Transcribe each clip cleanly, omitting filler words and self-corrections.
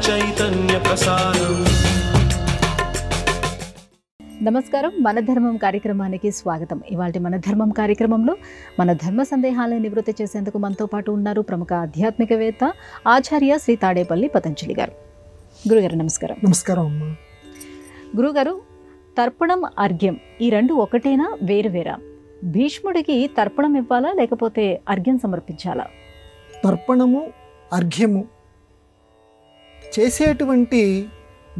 చైతన్య ప్రసారం. నమస్కారం, మన ధర్మం కార్యక్రమానికి స్వాగతం. ఇవాళ మన ధర్మం కార్యక్రమంలో మన ధర్మ సందేహాలను నివృత్తి చేసేందుకు మనతో పాటు ఉన్నారు ప్రముఖ ఆధ్యాత్మికవేత్త ఆచార్య శ్రీ తాడేపల్లి పతంజలి గారు. గురుగారు నమస్కారం. నమస్కారం అమ్మా. గురుగారు, తర్పణం, అర్ఘ్యం ఈ రెండు ఒకటేనా, వేరువేరా? భీష్ముడికి తర్పణం ఇవ్వాలా లేకపోతే అర్ఘ్యం సమర్పించాలా? తర్పణము, అర్ఘ్యము చేసేటువంటి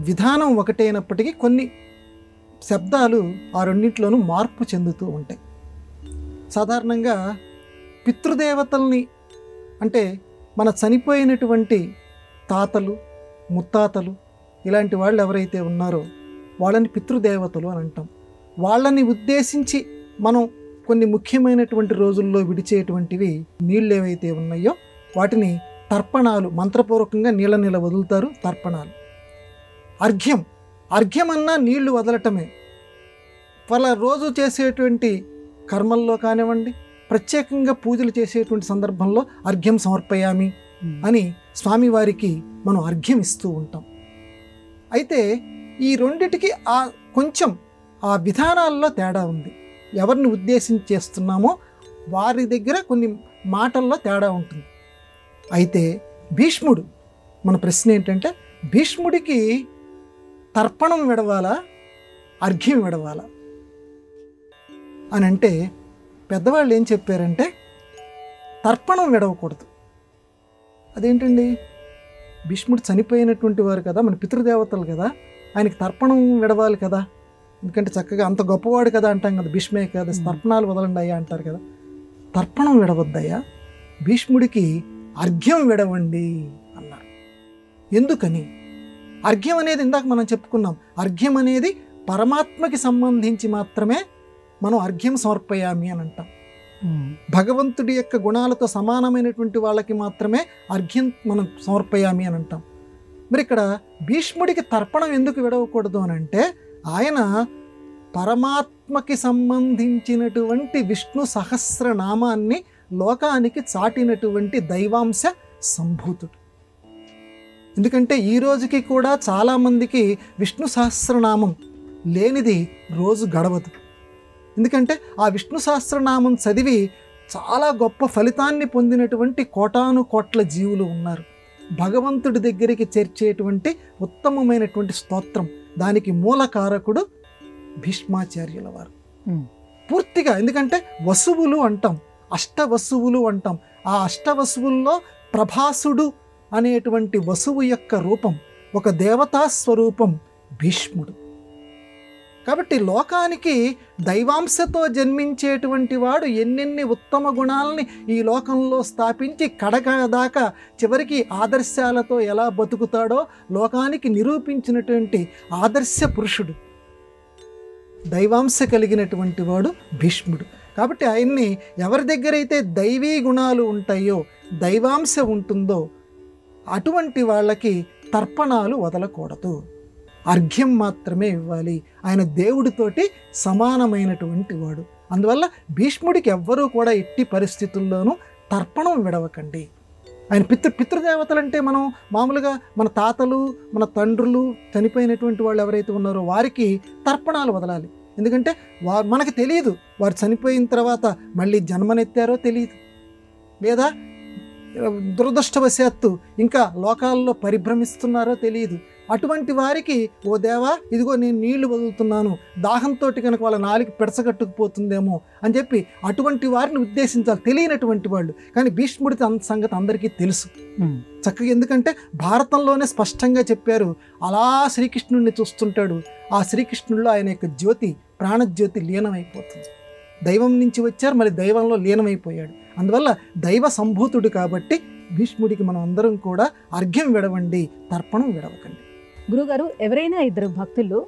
విధానం ఒకటైనప్పటికీ కొన్ని శబ్దాలు ఆ రెండింటిలోనూ మార్పు చెందుతూ ఉంటాయి. సాధారణంగా పితృదేవతల్ని, అంటే మన చనిపోయినటువంటి తాతలు, ముత్తాతలు ఇలాంటి వాళ్ళు ఎవరైతే ఉన్నారో వాళ్ళని పితృదేవతలు అని అంటాం. వాళ్ళని ఉద్దేశించి మనం కొన్ని ముఖ్యమైనటువంటి రోజుల్లో విడిచేటువంటివి నీళ్ళు ఏవైతే ఉన్నాయో వాటిని తర్పణాలు, మంత్రపూర్వకంగా నీళ్ళ వదులుతారు, తర్పణాలు. అర్ఘ్యం, అర్ఘ్యం అన్నా నీళ్లు వదలటమే. వాళ్ళ రోజు చేసేటువంటి కర్మల్లో కానివ్వండి, ప్రత్యేకంగా పూజలు చేసేటువంటి సందర్భంలో అర్ఘ్యం సమర్పయామి అని స్వామివారికి మనం అర్ఘ్యం ఇస్తూ ఉంటాం. అయితే ఈ రెండిటికి కొంచెం ఆ విధానాల్లో తేడా ఉంది. ఎవరిని ఉద్దేశించి చేస్తున్నామో వారి దగ్గర కొన్ని మాటల్లో తేడా ఉంటుంది. అయితే భీష్ముడు, మన ప్రశ్న ఏంటంటే భీష్ముడికి తర్పణం విడవాలా, అర్ఘ్యం విడవాలా అని అంటే పెద్దవాళ్ళు ఏం చెప్పారంటే తర్పణం విడవకూడదు. అదేంటండి, భీష్ముడు చనిపోయినటువంటి వారు కదా, మన పితృదేవతలు కదా, ఆయనకి తర్పణం విడవాలి కదా, ఎందుకంటే చక్కగా అంత గొప్పవాడు కదా అంటాం కదా, భీష్మే కదా, తర్పణాలు వదలండి అయ్యా అంటారు కదా. తర్పణం విడవద్దయ్యా, భీష్ముడికి అర్ఘ్యం విడవండి అన్నారు. ఎందుకని? అర్ఘ్యం అనేది ఇందాక మనం చెప్పుకున్నాం, అర్ఘ్యం అనేది పరమాత్మకి సంబంధించి మాత్రమే మనం అర్ఘ్యం సమర్పయామి అని అంటాం. భగవంతుడి యొక్క గుణాలతో సమానమైనటువంటి వాళ్ళకి మాత్రమే అర్ఘ్యం మనం సమర్పయామి అని అంటాం. మరి ఇక్కడ భీష్ముడికి తర్పణం ఎందుకు విడవకూడదు అని అంటే ఆయన పరమాత్మకి సంబంధించినటువంటి విష్ణు సహస్రనామాన్ని లోకానికి చాటినటువంటి దైవాంశ సంభూతుడు. ఎందుకంటే ఈ రోజుకి కూడా చాలామందికి విష్ణు సహస్రనామం లేనిది రోజు గడవదు. ఎందుకంటే ఆ విష్ణు సహస్రనామం చదివి చాలా గొప్ప ఫలితాన్ని పొందినటువంటి కోటాను కోట్ల జీవులు ఉన్నారు. భగవంతుడి దగ్గరికి చేర్చేటువంటి ఉత్తమమైనటువంటి స్తోత్రం, దానికి మూలకారకుడు భీష్మాచార్యుల వారు. పూర్తిగా, ఎందుకంటే వసువులు అంటాం, అష్టవసువులు అంటాం. ఆ అష్టవసువుల్లో ప్రభాసుడు అనేటువంటి వసువు యొక్క రూపం ఒక దేవతా స్వరూపం భీష్ముడు. కాబట్టి లోకానికి దైవాంశతో జన్మించేటువంటి వాడు ఎన్నెన్ని ఉత్తమ గుణాలని ఈ లోకంలో స్థాపించి కడగదాకా చివరికి ఆదర్శాలతో ఎలా బతుకుతాడో లోకానికి నిరూపించినటువంటి ఆదర్శ పురుషుడు, దైవాంశ కలిగినటువంటి వాడు భీష్ముడు. కాబట్టి ఆయన్ని ఎవరి దగ్గరైతే దైవీ గుణాలు ఉంటాయో, దైవాంశ ఉంటుందో అటువంటి వాళ్ళకి తర్పణాలు వదలకూడదు, అర్ఘ్యం మాత్రమే ఇవ్వాలి. ఆయన దేవుడితోటి సమానమైనటువంటి వాడు. అందువల్ల భీష్ముడికి ఎవ్వరూ కూడా ఎట్టి పరిస్థితుల్లోనూ తర్పణం విడవకండి. ఆయన పితృదేవతలంటే మనం మామూలుగా మన తాతలు, మన తండ్రులు, చనిపోయినటువంటి వాళ్ళు ఎవరైతే ఉన్నారో వారికి తర్పణాలు వదలాలి. ఎందుకంటే మనకు తెలియదు వారు చనిపోయిన తర్వాత మళ్ళీ జన్మనెత్తారో తెలియదు, లేదా దురదృష్టవశాత్తు ఇంకా లోకాల్లో పరిభ్రమిస్తున్నారో తెలియదు. అటువంటి వారికి, ఓ దేవా ఇదిగో నేను నీళ్లు వదులుతున్నాను, దాహంతో కనుక వాళ్ళ నాలుగు పెడసగట్టుకుపోతుందేమో అని చెప్పి అటువంటి వారిని ఉద్దేశించాలి, తెలియనటువంటి వాళ్ళు. కానీ భీష్ముడి సంగతి అందరికీ తెలుసు చక్కగా. ఎందుకంటే భారతంలోనే స్పష్టంగా చెప్పారు, అలా శ్రీకృష్ణుడిని చూస్తుంటాడు, ఆ శ్రీకృష్ణుడిలో ఆయన యొక్క జ్యోతి, ప్రాణజ్యోతి లీనమైపోతుంది. దైవం నుంచి వచ్చారు, మళ్ళీ దైవంలో లీనమైపోయాడు. అందువల్ల దైవ సంభూతుడు కాబట్టి భీష్ముడికి మనం అందరం కూడా అర్ఘ్యం విడవండి, తర్పణం విడవకండి. గురుగారు, ఎవరైనా ఇద్దరు భక్తులు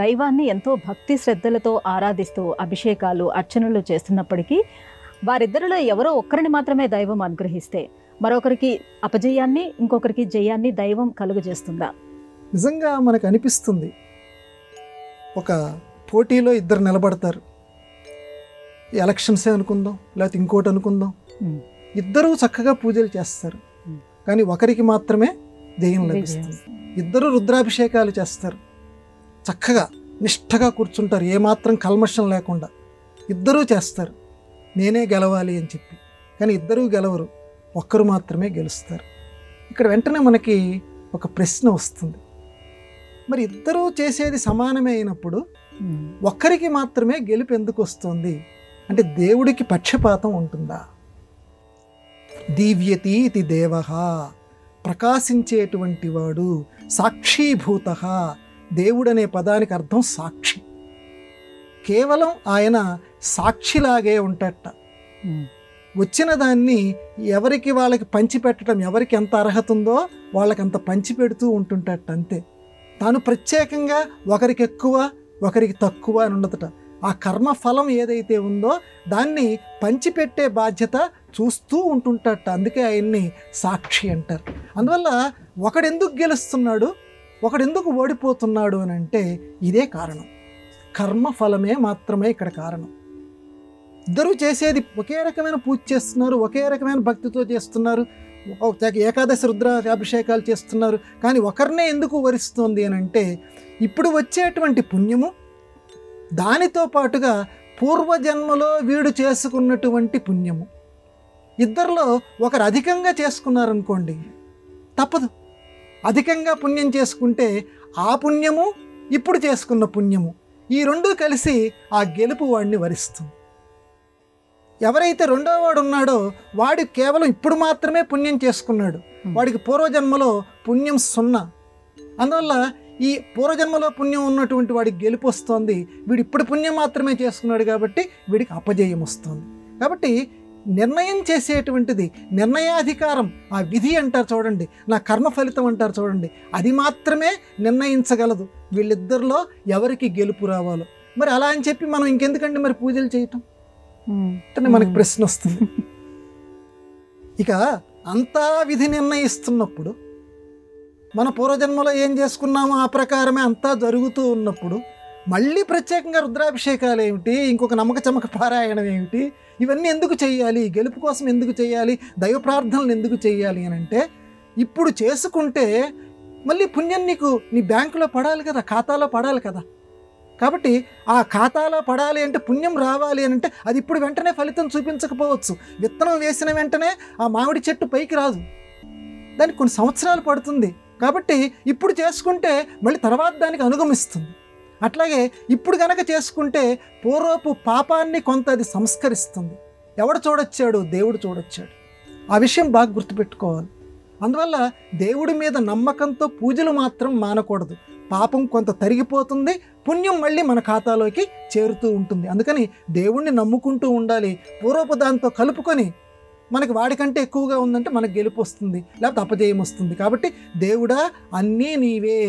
దైవాన్ని ఎంతో భక్తి శ్రద్ధలతో ఆరాధిస్తూ అభిషేకాలు, అర్చనలు చేస్తున్నప్పటికీ వారిద్దరిలో ఎవరో ఒక్కరిని మాత్రమే దైవం అనుగ్రహిస్తే మరొకరికి అపజయాన్ని, ఇంకొకరికి జయాన్ని దైవం కలుగజేస్తుందా? నిజంగా మనకు అనిపిస్తుంది, ఒక పోటీలో ఇద్దరు నిలబడతారు, ఎలక్షన్సే అనుకుందాం, లేకపోతే ఇంకోటి అనుకుందాం, ఇద్దరూ చక్కగా పూజలు చేస్తారు, కానీ ఒకరికి మాత్రమే జయం లభిస్తుంది. ఇద్దరు రుద్రాభిషేకాలు చేస్తారు, చక్కగా నిష్ఠగా కూర్చుంటారు, ఏమాత్రం కల్మషం లేకుండా ఇద్దరూ చేస్తారు, నేనే గెలవాలి అని చెప్పి. కానీ ఇద్దరూ గెలవరు, ఒక్కరు మాత్రమే గెలుస్తారు. ఇక్కడ వెంటనే మనకి ఒక ప్రశ్న వస్తుంది, మరి ఇద్దరూ చేసేది సమానమే అయినప్పుడు ఒక్కరికి మాత్రమే గెలుపు ఎందుకు వస్తుంది అంటే దేవుడికి పక్షపాతం ఉంటుందా? దీవ్యతి ఇది దేవః, ప్రకాశించేటువంటి వాడు, సాక్షీభూతః. దేవుడనే పదానికి అర్థం సాక్షి. కేవలం ఆయన సాక్షిలాగే ఉంటాట. వచ్చిన దాన్ని ఎవరికి వాళ్ళకి పంచిపెట్టడం, ఎవరికి ఎంత అర్హత ఉందో వాళ్ళకి అంత పంచిపెడుతూ ఉంటుంటట, అంతే. తాను ప్రత్యేకంగా ఒకరికి ఎక్కువ ఒకరికి తక్కువ అని ఉండదట. ఆ కర్మఫలం ఏదైతే ఉందో దాన్ని పంచిపెట్టే బాధ్యత చూస్తూ ఉంటుంటట. అందుకే ఆయన్ని సాక్షి అంటారు. అందువల్ల ఒకడెందుకు గెలుస్తున్నాడు, ఒకడెందుకు ఓడిపోతున్నాడు అని అంటే ఇదే కారణం. కర్మఫలమే మాత్రమే ఇక్కడ కారణం. ఇద్దరూ చేసేది ఒకే రకమైన పూజ చేస్తున్నారు, ఒకే రకమైన భక్తితో చేస్తున్నారు, ఏకాదశి రుద్రాభిషేకాలు చేస్తున్నారు. కానీ ఒకరినే ఎందుకు వరిస్తుంది అని అంటే ఇప్పుడు వచ్చేటువంటి పుణ్యము, దానితో పాటుగా పూర్వజన్మలో వీడు చేసుకున్నటువంటి పుణ్యము, ఇద్దరిలో ఒకరు అధికంగా చేసుకున్నారనుకోండి, తప్పదు. అధికంగా పుణ్యం చేసుకుంటే ఆ పుణ్యము, ఇప్పుడు చేసుకున్న పుణ్యము, ఈ రెండూ కలిసి ఆ గెలుపు వాడిని వరిస్తుంది. ఎవరైతే రెండో వాడు ఉన్నాడో వాడు కేవలం ఇప్పుడు మాత్రమే పుణ్యం చేసుకున్నాడు, వాడికి పూర్వజన్మలో పుణ్యం 0. అందువల్ల ఈ పూర్వజన్మలో పుణ్యం ఉన్నటువంటి వాడికి గెలుపు వస్తుంది. వీడు ఇప్పుడు పుణ్యం మాత్రమే చేసుకున్నాడు కాబట్టి వీడికి అపజయం వస్తుంది. కాబట్టి నిర్ణయం చేసేటువంటిది, నిర్ణయాధికారం, ఆ విధి అంటారు చూడండి, నా కర్మ ఫలితం అంటారు చూడండి, అది మాత్రమే నిర్ణయించగలదు వీళ్ళిద్దరిలో ఎవరికి గెలుపు రావాలో. మరి అలా అని చెప్పి మనం ఇంకెందుకండి మరి పూజలు చేయటం అంటే మనకు ప్రశ్న వస్తుంది. ఇక అంతా విధి నిర్ణయిస్తున్నప్పుడు, మన పూర్వజన్మలో ఏం చేసుకున్నామో ఆ ప్రకారమే అంతా జరుగుతూ ఉన్నప్పుడు మళ్ళీ ప్రత్యేకంగా రుద్రాభిషేకాలు ఏమిటి, ఇంకొక నమ్మక చమక పారాయణం ఏమిటి, ఇవన్నీ ఎందుకు చేయాలి, గెలుపు కోసం ఎందుకు చేయాలి, దైవ ప్రార్థనలు ఎందుకు చేయాలి అని అంటే ఇప్పుడు చేసుకుంటే మళ్ళీ పుణ్యం నీకు నీ బ్యాంకులో పడాలి కదా, ఖాతాలో పడాలి కదా. కాబట్టి ఆ ఖాతాలో పడాలి అంటే, పుణ్యం రావాలి అని అంటే అది ఇప్పుడు వెంటనే ఫలితం చూపించకపోవచ్చు. విత్తనం వేసిన వెంటనే ఆ మామిడి చెట్టు పైకి రాదు, దానికి కొన్ని సంవత్సరాలు పడుతుంది. కాబట్టి ఇప్పుడు చేసుకుంటే మళ్ళీ తర్వాత దానికి అనుగమిస్తుంది. అట్లాగే ఇప్పుడు గనక చేసుకుంటే పూర్వపు పాపాన్ని కొంత అది సంస్కరిస్తుంది. ఎవడు చూడొచ్చాడు, దేవుడు చూడొచ్చాడు. ఆ విషయం బాగా గుర్తుపెట్టుకోవాలి. అందువల్ల దేవుడి మీద నమ్మకంతో పూజలు మాత్రం మానకూడదు. పాపం కొంత తరిగిపోతుంది, పుణ్యం మళ్ళీ మన ఖాతాలోకి చేరుతూ ఉంటుంది. అందుకని దేవుణ్ణి నమ్ముకుంటూ ఉండాలి. పూర్వపు దాంతో కలుపుకొని మనకి వాడికంటే ఎక్కువగా ఉందంటే మనకు గెలుపు వస్తుంది, లేకపోతే అపజయం వస్తుంది. కాబట్టి దేవుడా అన్నీ నీవే,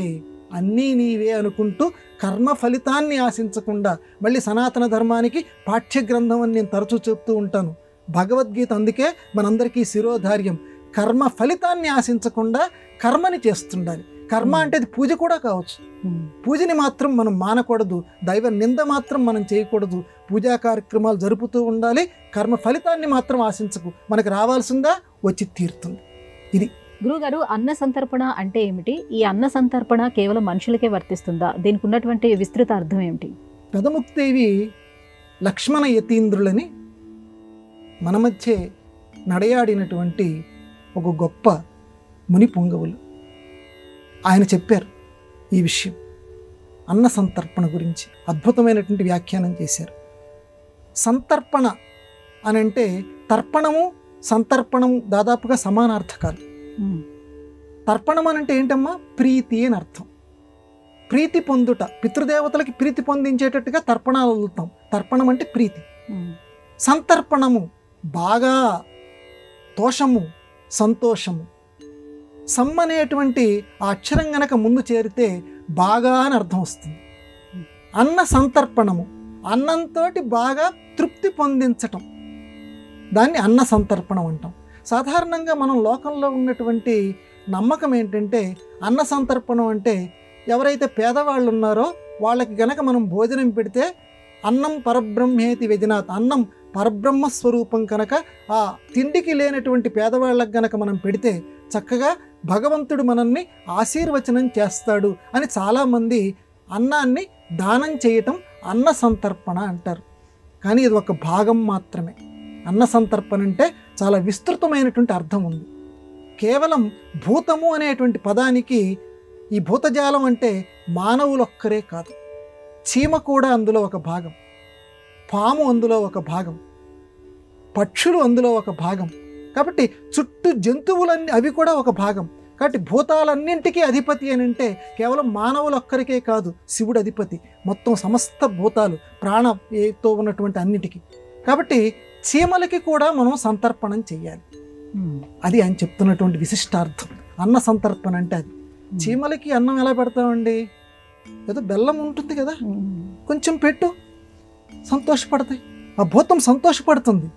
అన్నీ నీవే అనుకుంటూ కర్మ ఫలితాన్ని ఆశించకుండా, మళ్ళీ సనాతన ధర్మానికి పాఠ్యగ్రంథం అని నేను తరచూ చెప్తూ ఉంటాను. భగవద్గీత అందుకే మనందరికీ శిరోధార్యం. కర్మ ఫలితాన్ని ఆశించకుండా కర్మని చేస్తుండాలి. కర్మ అంటే అది పూజ కూడా కావచ్చు. పూజని మాత్రం మనం మానకూడదు, దైవ నింద మాత్రం మనం చేయకూడదు. పూజా కార్యక్రమాలు జరుపుతూ ఉండాలి, కర్మ ఫలితాన్ని మాత్రం ఆశించకు. మనకు రావాల్సిందా వచ్చి తీరుతుంది. ఇది గురుగారు, అన్న సంతర్పణ అంటే ఏమిటి? ఈ అన్న సంతర్పణ కేవలం మనుషులకే వర్తిస్తుందా? దీనికి ఉన్నటువంటి విస్తృత అర్థం ఏమిటి? పెదముక్తేవి లక్ష్మణ యతీంద్రులని మన మధ్య నడయాడినటువంటి ఒక గొప్ప ముని పొంగవులు. ఆయన చెప్పారు ఈ విషయం, అన్న సంతర్పణ గురించి అద్భుతమైనటువంటి వ్యాఖ్యానం చేశారు. సంతర్పణ అని అంటే తర్పణము సంతర్పణము దాదాపుగా సమానార్థకాలు. తర్పణం అని అంటే ఏంటమ్మా? ప్రీతి అని అర్థం. ప్రీతి పొందుట, పితృదేవతలకి ప్రీతి పొందించేటట్టుగా తర్పణాలు వదులుతాం. తర్పణం అంటే ప్రీతి. సంతర్పణము బాగా, తోషము సంతోషము. సమ్ అనేటువంటి ఆ అక్షరం గనక ముందు చేరితే బాగా అని అర్థం వస్తుంది. అన్న సంతర్పణము, అన్నంతో బాగా తృప్తి పొందించటం, దాన్ని అన్న సంతర్పణం అంటాం. సాధారణంగా మనం లోకంలో ఉన్నటువంటి నమ్మకం ఏంటంటే అన్న సంతర్పణం అంటే ఎవరైతే పేదవాళ్ళు ఉన్నారో వాళ్ళకి గనక మనం భోజనం పెడితే అన్నం పరబ్రహ్మేతి వ్యజనాత్, అన్నం పరబ్రహ్మ స్వరూపం కనుక ఆ తిండికి లేనటువంటి పేదవాళ్ళకి గనక మనం పెడితే చక్కగా భగవంతుడు మనల్ని ఆశీర్వచనం చేస్తాడు అని చాలామంది అన్నాన్ని దానం చేయటం అన్న సంతర్పణ అంటారు. కానీ ఇది ఒక భాగం మాత్రమే. అన్న సంతర్పణ అంటే చాలా విస్తృతమైనటువంటి అర్థం ఉంది. కేవలం భూతము అనేటువంటి పదానికి, ఈ భూతజాలం అంటే మానవులొక్కరే కాదు, చీమ కూడా అందులో ఒక భాగం, పాము అందులో ఒక భాగం, పక్షులు అందులో ఒక భాగం. కాబట్టి చుట్టూ జంతువులన్నీ అవి కూడా ఒక భాగం. కాబట్టి భూతాలన్నింటికీ అధిపతి అని అంటే కేవలం మానవులొక్కరికే కాదు, శివుడు అధిపతి మొత్తం సమస్త భూతాలు ప్రాణంతో ఉన్నటువంటి అన్నిటికీ. కాబట్టి చీమలకి కూడా మనం సంతర్పణం చెయ్యాలి. అది ఆయన చెప్తున్నటువంటి విశిష్టార్థం. అన్న సంతర్పణ అంటే అది. చీమలకి అన్నం ఎలా పెడతామండి? ఏదో బెల్లం ఉంటుంది కదా, కొంచెం పెట్టు, సంతోషపడతాయి, ఆ భూతం సంతోషపడుతుంది.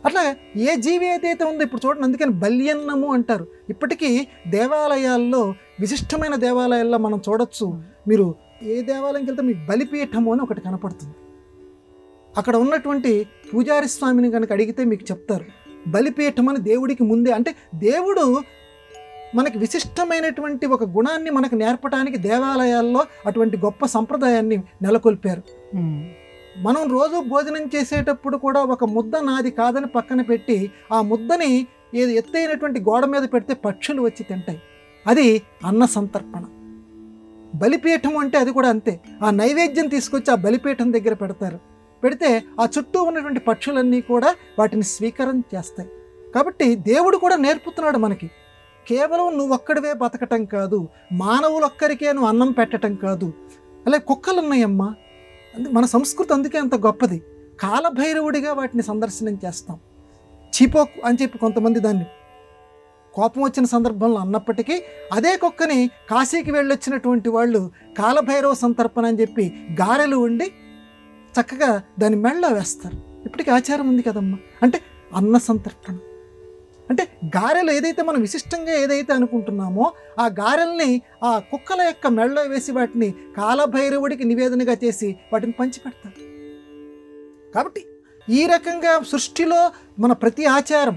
అట్లా ఏ జీవి ఏదైతే ఉందో ఇప్పుడు చూడండి, అందుకని బల్యన్నము అంటారు. ఇప్పటికీ దేవాలయాల్లో, విశిష్టమైన దేవాలయాల్లో మనం చూడొచ్చు. మీరు ఏ దేవాలయంకి వెళ్తే మీకు బలిపీఠము అని ఒకటి కనపడుతుంది. అక్కడ ఉన్నటువంటి పూజారి స్వామిని కనుక అడిగితే మీకు చెప్తారు, బలిపీఠం అని దేవుడికి ముందే. అంటే దేవుడు మనకి విశిష్టమైనటువంటి ఒక గుణాన్ని మనకు నేర్పడానికి దేవాలయాల్లో అటువంటి గొప్ప సంప్రదాయాన్ని నెలకొల్పారు. మనం రోజు భోజనం చేసేటప్పుడు కూడా ఒక ముద్ద నాది కాదని పక్కన పెట్టి ఆ ముద్దని ఏది ఎత్తైనటువంటి గోడ మీద పెడితే పక్షులు వచ్చి తింటాయి. అది అన్న సంతర్పణ. బలిపీఠం అంటే అది కూడా అంతే. ఆ నైవేద్యం తీసుకొచ్చి ఆ బలిపీఠం దగ్గర పెడతారు. పెడితే ఆ చుట్టూ ఉన్నటువంటి పక్షులన్నీ కూడా వాటిని స్వీకారం చేస్తాయి. కాబట్టి దేవుడు కూడా నేర్పుతున్నాడు మనకి, కేవలం నువ్వు ఒక్కడివే బతకటం కాదు, మానవులొక్కరికే నువ్వు అన్నం పెట్టడం కాదు. అలాగే కుక్కలు ఉన్నాయమ్మా, మన సంస్కృతి అందుకే అంత గొప్పది. కాలభైరవుడిగా వాటిని సందర్శనం చేస్తాం. చీపోక్ అని చెప్పి కొంతమంది దాన్ని కోపం వచ్చిన సందర్భంలో అన్నప్పటికీ అదే కుక్కని కాశీకి వెళ్ళొచ్చినటువంటి వాళ్ళు కాలభైరవ సంతర్పణ అని చెప్పి గారెలు వండి చక్కగా దాని మెళ్ళలో వేస్తారు. ఇప్పటికీ ఆచారం ఉంది కదమ్మా. అంటే అన్న సంతర్పణ అంటే గారెలు ఏదైతే మనం విశిష్టంగా ఏదైతే అనుకుంటున్నామో ఆ గారెల్ని ఆ కుక్కల యొక్క మెళ్ళలో వేసి వాటిని కాలభైరవుడికి నివేదనగా చేసి వాటిని పంచిపెడతారు. కాబట్టి ఈ రకంగా సృష్టిలో మన ప్రతి ఆచారం,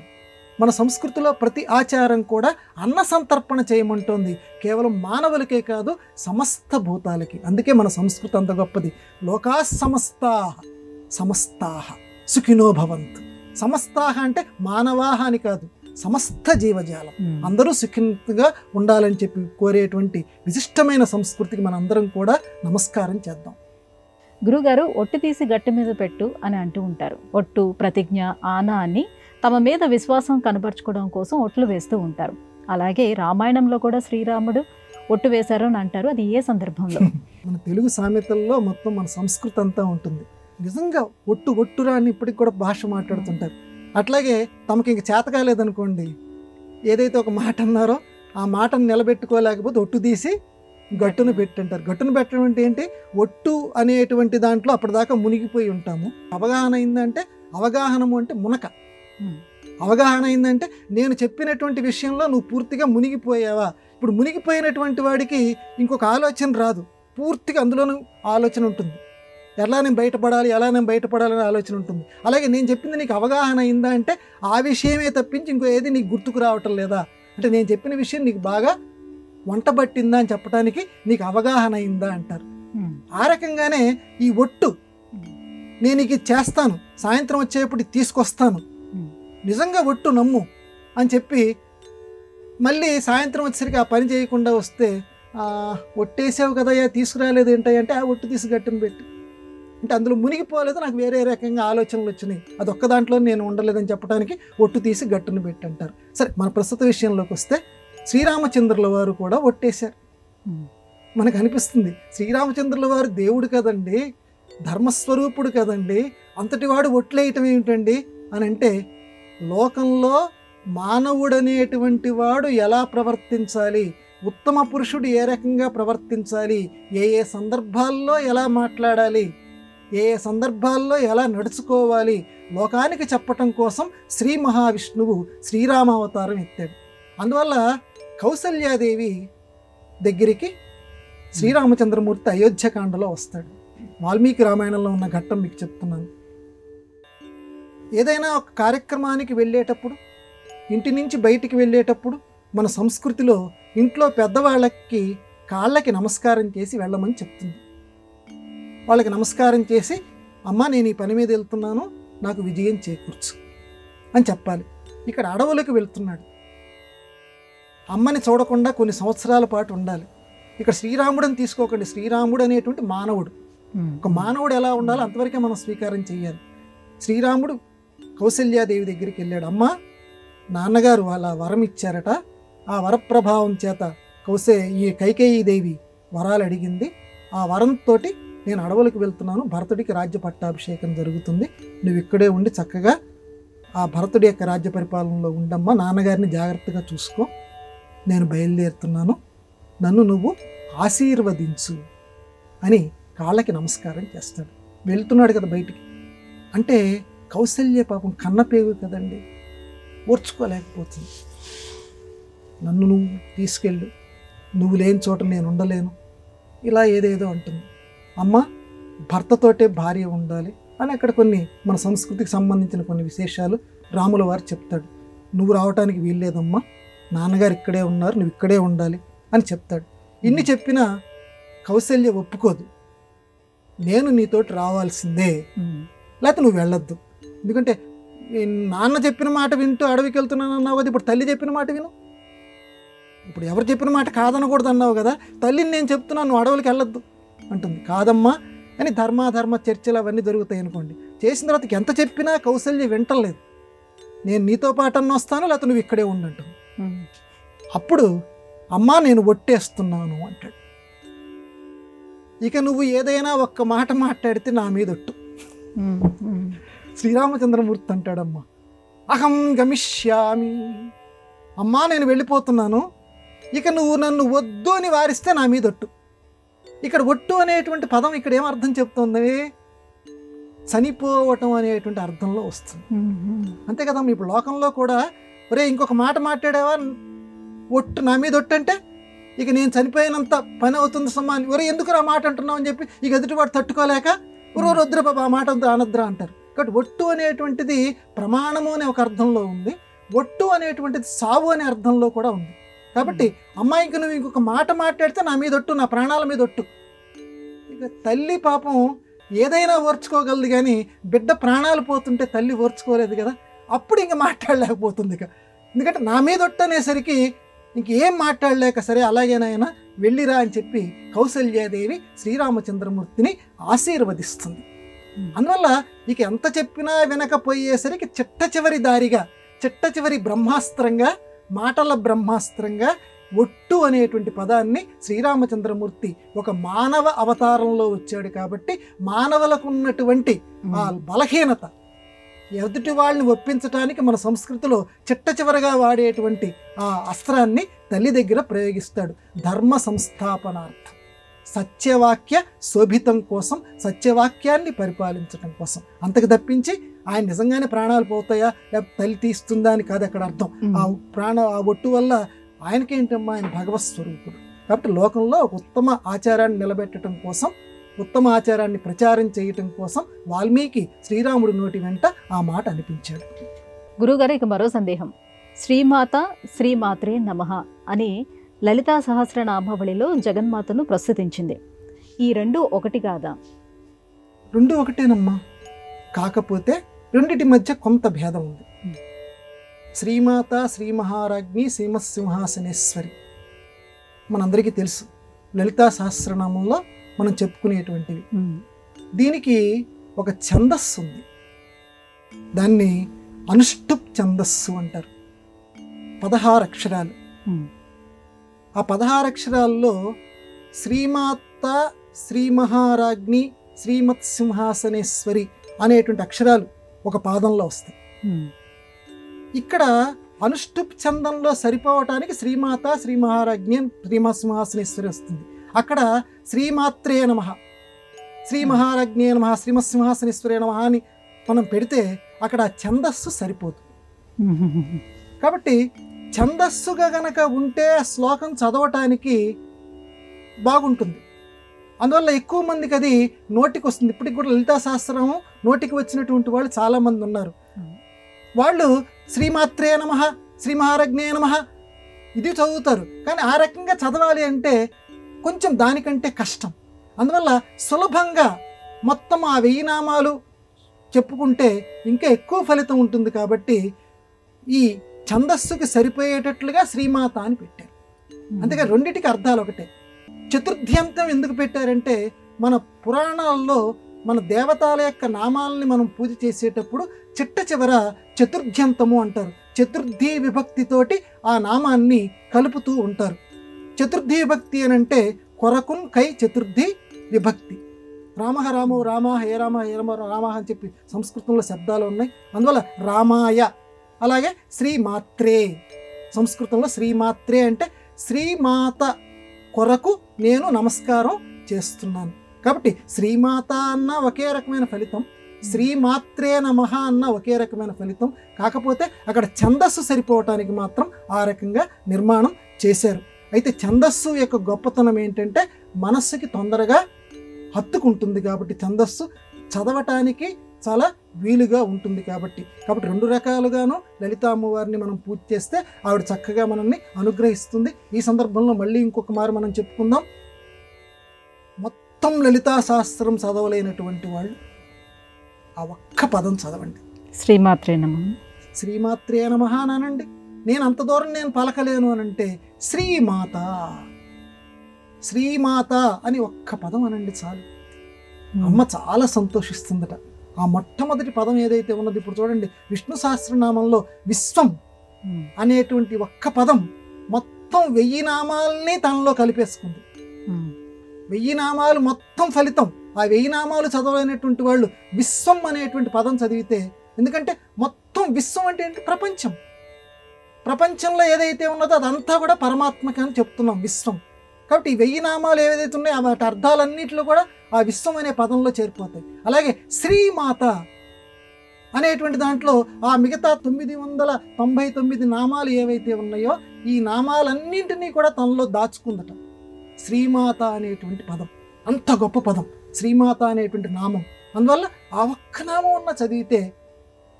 మన సంస్కృతిలో ప్రతి ఆచారం కూడా అన్న సంతర్పణ చేయమంటోంది. కేవలం మానవులకే కాదు, సమస్త భూతాలకి. అందుకే మన సంస్కృతి అంత గొప్పది. లోకా సమస్తాః సమస్తాః సుఖినో భవంతు. సమస్తాః అంటే మానవాహ అని కాదు, సమస్త జీవజాలం అందరూ సుఖంగా ఉండాలని చెప్పి కోరేటువంటి విశిష్టమైన సంస్కృతికి మనందరం కూడా నమస్కారం చేద్దాం. గురుగారు, ఒట్టు తీసి గట్టి మీద పెట్టు అని అంటూ ఉంటారు. ఒట్టు, ప్రతిజ్ఞ, ఆనా అని తమ మీద విశ్వాసం కనబరుచుకోవడం కోసం ఒట్లు వేస్తూ ఉంటారు. అలాగే రామాయణంలో కూడా శ్రీరాముడు ఒట్టు వేశారు అని అంటారు. అది ఏ సందర్భంలో? మన తెలుగు సామెతల్లో మొత్తం మన సంస్కృతి అంతా ఉంటుంది. నిజంగా ఒట్టు ఒట్టురా అని ఇప్పటికి కూడా భాష మాట్లాడుతుంటారు. అట్లాగే తమకి ఇంక చేత కాలేదనుకోండి, ఏదైతే ఒక మాట అన్నారో ఆ మాటను నిలబెట్టుకోలేకపోతే ఒట్టు తీసి గట్టును పెట్టంటారు. గట్టును పెట్టడం అంటే ఏంటి? ఒట్టు అనేటువంటి దాంట్లో అప్పటిదాకా మునిగిపోయి ఉంటాము. అవగాహన అయిందంటే, అవగాహనము అంటే మునక. అవగాహన అయిందంటే నేను చెప్పినటువంటి విషయంలో నువ్వు పూర్తిగా మునిగిపోయావా. ఇప్పుడు మునిగిపోయినటువంటి వాడికి ఇంకొక ఆలోచన రాదు, పూర్తిగా అందులోనూ ఆలోచన ఉంటుంది. ఎలా నేను బయటపడాలి, ఎలా నేను బయటపడాలనే ఆలోచన ఉంటుంది. అలాగే నేను చెప్పింది నీకు అవగాహన అయిందా అంటే ఆ విషయమే తప్పించి ఇంకో ఏది నీకు గుర్తుకు రావటం లేదా అంటే నేను చెప్పిన విషయం నీకు బాగా వంట పట్టిందా అని చెప్పడానికి నీకు అవగాహన అయిందా అంటారు. ఆ రకంగానే ఈ ఒట్టు, నేను ఇది చేస్తాను, సాయంత్రం వచ్చేప్పుడు తీసుకొస్తాను, నిజంగా ఒట్టు నమ్ము అని చెప్పి మళ్ళీ సాయంత్రం వచ్చేసరికి ఆ పని చేయకుండా వస్తే ఒట్టేసావు కదయ్యా తీసుకురాలేదు ఏంటంటే ఆ ఒట్టు తీసి గట్టును పెట్టి అంటే అందులో మునిగిపోలేదు, నాకు వేరే రకంగా ఆలోచనలు వచ్చినాయి, అది ఒక్క దాంట్లో నేను ఉండలేదని చెప్పడానికి ఒట్టు తీసి గట్టును పెట్టి అంటారు. సరే, మన ప్రస్తుత విషయంలోకి వస్తే శ్రీరామచంద్రుల వారు కూడా ఒట్టేశారు. మనకు అనిపిస్తుంది శ్రీరామచంద్రుల వారు దేవుడు కదండి, ధర్మస్వరూపుడు కదండి, అంతటి వాడు ఒట్లేయటం ఏమిటండి అని అంటే, లోకంలో మానవుడనేటువంటి వాడు ఎలా ప్రవర్తించాలి, ఉత్తమ పురుషుడు ఏ రకంగా ప్రవర్తించాలి, ఏ ఏ సందర్భాల్లో ఎలా మాట్లాడాలి, ఏ ఏ సందర్భాల్లో ఎలా నడుచుకోవాలి లోకానికి చెప్పటం కోసం శ్రీ మహావిష్ణువు శ్రీరామావతారం ఎత్తాడు. అందువల్ల కౌసల్యాదేవి దగ్గరికి శ్రీరామచంద్రమూర్తి అయోధ్యకాండలో వస్తాడు. వాల్మీకి రామాయణంలో ఉన్న ఘట్టం మీకు చెప్తున్నాను. ఏదైనా ఒక కార్యక్రమానికి వెళ్ళేటప్పుడు, ఇంటి నుంచి బయటికి వెళ్ళేటప్పుడు మన సంస్కృతిలో ఇంట్లో పెద్దవాళ్ళకి కాళ్ళకి నమస్కారం చేసి వెళ్ళమని చెప్తుంది. వాళ్ళకి నమస్కారం చేసి, అమ్మ నేను ఈ పని మీద వెళ్తున్నాను, నాకు విజయం చేకూర్చు అని చెప్పాలి. ఇక్కడ అడవులకు వెళ్తున్నాడు, అమ్మని చూడకుండా కొన్ని సంవత్సరాల పాటు ఉండాలి. ఇక్కడ శ్రీరాముడని తీసుకోకండి, శ్రీరాముడు అనేటువంటి మానవుడు. ఒక మానవుడు ఎలా ఉండాలో అంతవరకే మనం స్వీకారం చేయాలి. శ్రీరాముడు కౌసల్యాదేవి దగ్గరికి వెళ్ళాడు. అమ్మ, నాన్నగారు వాళ్ళ వరం ఇచ్చారట, ఆ వరప్రభావం చేత ఈ కైకేయీదేవి వరాలు అడిగింది, ఆ వరంతో నేను అడవులకు వెళ్తున్నాను, భరతుడికి రాజ్య పట్టాభిషేకం జరుగుతుంది, నువ్వు ఇక్కడే ఉండి చక్కగా ఆ భరతుడి యొక్క రాజ్య పరిపాలనలో ఉండమ్మా, నాన్నగారిని జాగ్రత్తగా చూసుకో, నేను బయలుదేరుతున్నాను, నన్ను నువ్వు ఆశీర్వదించు అని కాళ్ళకి నమస్కారం చేస్తాడు. వెళ్తున్నాడు కదా బయటికి. అంటే కౌసల్య పాపం కన్నపేగు కదండి, ఓర్చుకోలేకపోతుంది. నన్ను నువ్వు తీసుకెళ్ళు, నువ్వు లేని చోట నేను ఉండలేను, ఇలా ఏదేదో అంటుంది. అమ్మ, భర్తతోటే భార్య ఉండాలి అని అక్కడ కొన్ని మన సంస్కృతికి సంబంధించిన కొన్ని విశేషాలు రాముల వారు చెప్తాడు. నువ్వు రావటానికి వీల్లేదమ్మా, నాన్నగారు ఇక్కడే ఉన్నారు, నువ్వు ఇక్కడే ఉండాలి అని చెప్తాడు. ఇన్ని చెప్పినా కౌసల్య ఒప్పుకోదు. నేను నీతోటి రావాల్సిందే, లేకపోతే నువ్వు వెళ్ళొద్దు. ఎందుకంటే నాన్న చెప్పిన మాట వింటూ అడవికి వెళ్తున్నాను అన్నావు కదా, ఇప్పుడు తల్లి చెప్పిన మాట విను. ఇప్పుడు ఎవరు చెప్పిన మాట కాదనకూడదు అన్నావు కదా, తల్లిని నేను చెప్తున్నాను, నువ్వు అడవులకి వెళ్ళొద్దు అంటుంది. కాదమ్మా అని ధర్మాధర్మ చర్చలు అవన్నీ జరుగుతాయి అనుకోండి. చేసిన తర్వాత ఎంత చెప్పినా కౌసల్య వింటలేదు. నేను నీతో పాటు అన్న వస్తాను, లేకపోతే నువ్వు ఇక్కడే ఉండంటాను. అప్పుడు అమ్మా నేను ఒట్టేస్తున్నాను అంటాడు. ఇక నువ్వు ఏదైనా ఒక్క మాట మాట్లాడితే నా మీద ఒట్టు. శ్రీరామచంద్రమూర్తి అంటాడమ్మా, అహం గమిష్యామి, అమ్మా నేను వెళ్ళిపోతున్నాను, ఇక నువ్వు నన్ను వద్దు అని వారిస్తే నా మీద ఒట్టు. ఇక్కడ ఒట్టు అనేటువంటి పదం ఇక్కడ ఏం అర్థం చెప్తుంది? చనిపోవటం అనేటువంటి అర్థంలో వస్తుంది. అంతే కదమ్మా. ఇప్పుడు లోకంలో కూడా ఒరే ఇంకొక మాట మాట్లాడేవా, ఒట్టు, నా మీద ఒట్టు అంటే ఇక నేను చనిపోయినంత పని అవుతుంది సుమా అని, ఒరే ఎందుకు ఆ మాట అంటున్నావు అని చెప్పి ఇక ఎదుటివాడు తట్టుకోలేక రుద్ర బాబా ఆ మాట అనద్ర అంటారు. కాబట్టి ఒట్టు అనేటువంటిది ప్రమాణము అనే ఒక అర్థంలో ఉంది, ఒట్టు అనేటువంటిది సావు అనే అర్థంలో కూడా ఉంది. కాబట్టి అమ్మాయికి నువ్వు ఇంకొక మాట మాట్లాడితే నా మీద ఒట్టు, నా ప్రాణాల మీద ఒట్టు. ఇక తల్లి పాపం ఏదైనా ఓర్చుకోగలదు, కానీ బిడ్డ ప్రాణాలు పోతుంటే తల్లి ఓర్చుకోలేదు కదా, అప్పుడు ఇంక మాట్లాడలేకపోతుంది. ఇక ఎందుకంటే నా మీద ఒట్టు అనేసరికి ఇంకేం మాట్లాడలేక, సరే అలాగేనాయనా వెళ్ళిరా అని చెప్పి కౌసల్యాదేవి శ్రీరామచంద్రమూర్తిని ఆశీర్వదిస్తుంది. అందువల్ల ఇక ఎంత చెప్పినా వినకపోయేసరికి చిట్ట చివరి దారిగా, చిట్ట చివరి బ్రహ్మాస్త్రంగా, మాటల బ్రహ్మాస్త్రంగా ఒట్టు అనేటువంటి పదాన్ని శ్రీరామచంద్రమూర్తి ఒక మానవ అవతారంలో వచ్చాడు కాబట్టి మానవులకు ఉన్నటువంటి ఆ బలహీనత, ఎదుటి వాళ్ళని ఒప్పించడానికి మన సంస్కృతిలో చిట్ట చివరగా వాడేటువంటి ఆ అస్త్రాన్ని తల్లి దగ్గర ప్రయోగిస్తాడు. ధర్మ సంస్థాపనార్థం, సత్యవాక్య శోభితం కోసం, సత్యవాక్యాన్ని పరిపాలించడం కోసం. అంతకు తప్పించి ఆయన నిజంగానే ప్రాణాలు పోతాయా లేకపోతే తల్లి తీస్తుందా అని కాదు అక్కడ అర్థం. ఆ ఒట్టు వల్ల ఆయనకేంటమ్మా, ఆయన భగవత్ స్వరూపుడు. కాబట్టి లోకంలో ఒక ఉత్తమ ఆచారాన్ని నిలబెట్టడం కోసం, ఉత్తమ ఆచారాన్ని ప్రచారం చేయటం కోసం వాల్మీకి శ్రీరాముడి నోటి వెంట ఆ మాట అనిపించాడు. గురుగారు, ఇక మరో సందేహం. శ్రీమాత శ్రీమాత్రే నమః అని లలితా సహస్రనామావళిలో జగన్మాతను ప్రస్తుతించింది. ఈ రెండు ఒకటి కాదా? రెండు ఒకటేనమ్మా, కాకపోతే రెండిటి మధ్య కొంత భేదం ఉంది. శ్రీమాత, శ్రీ మహారాజ్ఞి, శ్రీమత్సింహాసనేశ్వరి మనందరికీ తెలుసు, లలితా సహస్రనామంలో మనం చెప్పుకునేటువంటివి. దీనికి ఒక ఛందస్సు ఉంది, దాన్ని అనుష్టుప్ ఛందస్సు అంటారు. 16 అక్షరాలు. ఆ 16 అక్షరాల్లో శ్రీమాత, శ్రీ మహారాజ్ఞి, శ్రీమత్సింహాసనేశ్వరి అనేటువంటి అక్షరాలు ఒక పాదంలో వస్తాయి. ఇక్కడ అనుష్టుప్ ఛందంలో సరిపోవటానికి శ్రీమాత, శ్రీ మహారాజ్ఞి, శ్రీమత్సింహాసనేశ్వరి వస్తుంది. అక్కడ శ్రీమాత్రే నమః, శ్రీ మహారాజ్ఞే నమః, శ్రీమత్సింహాసనేశ్వరే నమః అని మనం పెడితే అక్కడ ఛందస్సు సరిపోదు. కాబట్టి ఛందస్సుగా గనక ఉంటే శ్లోకం చదవటానికి బాగుంటుంది. అందువల్ల ఎక్కువ మందికి అది నోటికి వస్తుంది. ఇప్పటికి కూడా లలితా సహస్రం నోటికి వచ్చినటువంటి వాళ్ళు చాలామంది ఉన్నారు. వాళ్ళు శ్రీమాత్రే నమః, శ్రీ మహారాజ్ఞే నమః ఇది చదువుతారు, కానీ ఆ రకంగా చదవాలి అంటే కొంచెం దానికంటే కష్టం. అందువల్ల సులభంగా మొత్తం ఆ 1000 నామాలు చెప్పుకుంటే ఇంకా ఎక్కువ ఫలితం ఉంటుంది. కాబట్టి ఈ ఛందస్సుకి సరిపోయేటట్లుగా శ్రీమాత అని పెట్టారు. అందుకే రెండిటికి అర్థాలు ఒకటే. చతుర్థ్యంతం ఎందుకు పెట్టారంటే మన పురాణాల్లో మన దేవతల యొక్క నామాలని మనం పూజ చేసేటప్పుడు చిట్ట చివర చతుర్థ్యంతము అంటారు. చతుర్థి విభక్తితోటి ఆ నామాన్ని కలుపుతూ ఉంటారు. చతుర్థి విభక్తి అని అంటే కొరకున్ కై చతుర్థి విభక్తి. రామ రామో రామ హే రామ హే రామ రామ అని చెప్పి సంస్కృతంలో శబ్దాలు ఉన్నాయి. అందువల్ల రామాయ. అలాగే శ్రీమాత్రే, సంస్కృతంలో శ్రీమాత్రే అంటే శ్రీమాత కొరకు నేను నమస్కారం చేస్తున్నాను. కాబట్టి శ్రీమాత అన్న ఒకే రకమైన ఫలితం, శ్రీమాత్రే నమః అన్న ఒకే రకమైన ఫలితం. కాకపోతే అక్కడ ఛందస్సు సరిపోవటానికి మాత్రం ఆ రకంగా నిర్మాణం చేశారు. అయితే ఛందస్సు యొక్క గొప్పతనం ఏంటంటే మనస్సుకి తొందరగా హత్తుకుంటుంది. కాబట్టి ఛందస్సు చదవటానికి చాలా వీలుగా ఉంటుంది. కాబట్టి 2 రకాలుగాను లలితా అమ్మవారిని మనం పూజ చేస్తే ఆవిడ చక్కగా మనల్ని అనుగ్రహిస్తుంది. ఈ సందర్భంలో మళ్ళీ ఇంకొక మారు మనం చెప్పుకుందాం. మొత్తం లలితా శాస్త్రం చదవలేనటువంటి వాళ్ళు ఆ ఒక్క పదం చదవండి. శ్రీమాత్రే నమః. శ్రీమాత్రే నమః అనండి. నేను అంత దూరం నేను పలకలేను అనంటే శ్రీమాత, శ్రీమాత అని ఒక్క పదం అనండి చాలు. అమ్మ చాలా సంతోషిస్తుందట. ఆ మొట్టమొదటి పదం ఏదైతే ఉన్నది, ఇప్పుడు చూడండి విష్ణు సహస్రనామంలో విశ్వం అనేటువంటి ఒక్క పదం మొత్తం 1000 నామాలని తనలో కలిపేసుకుంది. 1000 నామాలు మొత్తం ఫలితం. ఆ 1000 నామాలు చదవలేనటువంటి వాళ్ళు విశ్వం అనేటువంటి పదం చదివితే, ఎందుకంటే మొత్తం విశ్వం అంటే ఏంటి? ప్రపంచం. ప్రపంచంలో ఏదైతే ఉన్నదో అదంతా కూడా పరమాత్మకి అని చెప్తున్నాం విశ్వం. కాబట్టి ఈ 1000 నామాలు ఏదైతే ఉన్నాయో వాటి అర్థాలన్నింటిలో కూడా ఆ విశ్వం అనే పదంలో చేరిపోతాయి. అలాగే శ్రీమాత అనేటువంటి దాంట్లో ఆ మిగతా 999 నామాలు ఏవైతే ఉన్నాయో ఈ నామాలన్నింటినీ కూడా తనలో దాచుకుందట. శ్రీమాత అనేటువంటి పదం అంత గొప్ప పదం, శ్రీమాత అనేటువంటి నామం. అందువల్ల ఆ ఒక్క నామం ఉన్న చదివితే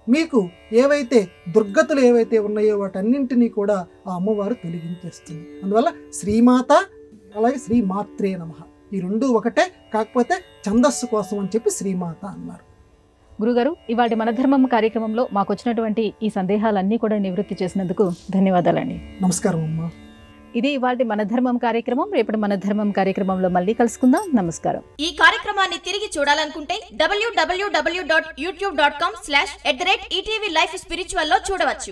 మీకు ఏవైతే దుర్గతులు ఏవైతే ఉన్నాయో వాటన్నింటినీ కూడా ఆ అమ్మవారు తొలగించేస్తుంది. అందువల్ల శ్రీమాత అలాగే శ్రీమాత్రే నమః ఈ రెండు ఒకటే, కాకపోతే ఛందస్సు కోసం అని చెప్పి శ్రీమాత అన్నారు. గురుగారు, ఇవాటి మన ధర్మం కార్యక్రమంలో మాకు వచ్చినటువంటి ఈ సందేహాలన్నీ కూడా నివృత్తి చేసినందుకు ధన్యవాదాలండి. నమస్కారం అమ్మా. ఇది ఇవాటి మన ధర్మం కార్యక్రమం. రేపటి మన ధర్మం కార్యక్రమంలో మళ్ళీ కలుసుకుందాం. నమస్కారం. ఈ కార్యక్రమాన్ని తిరిగి చూడాలనుకుంటే www.youtube.com/ETV Life Spiritual లో చూడవచ్చు.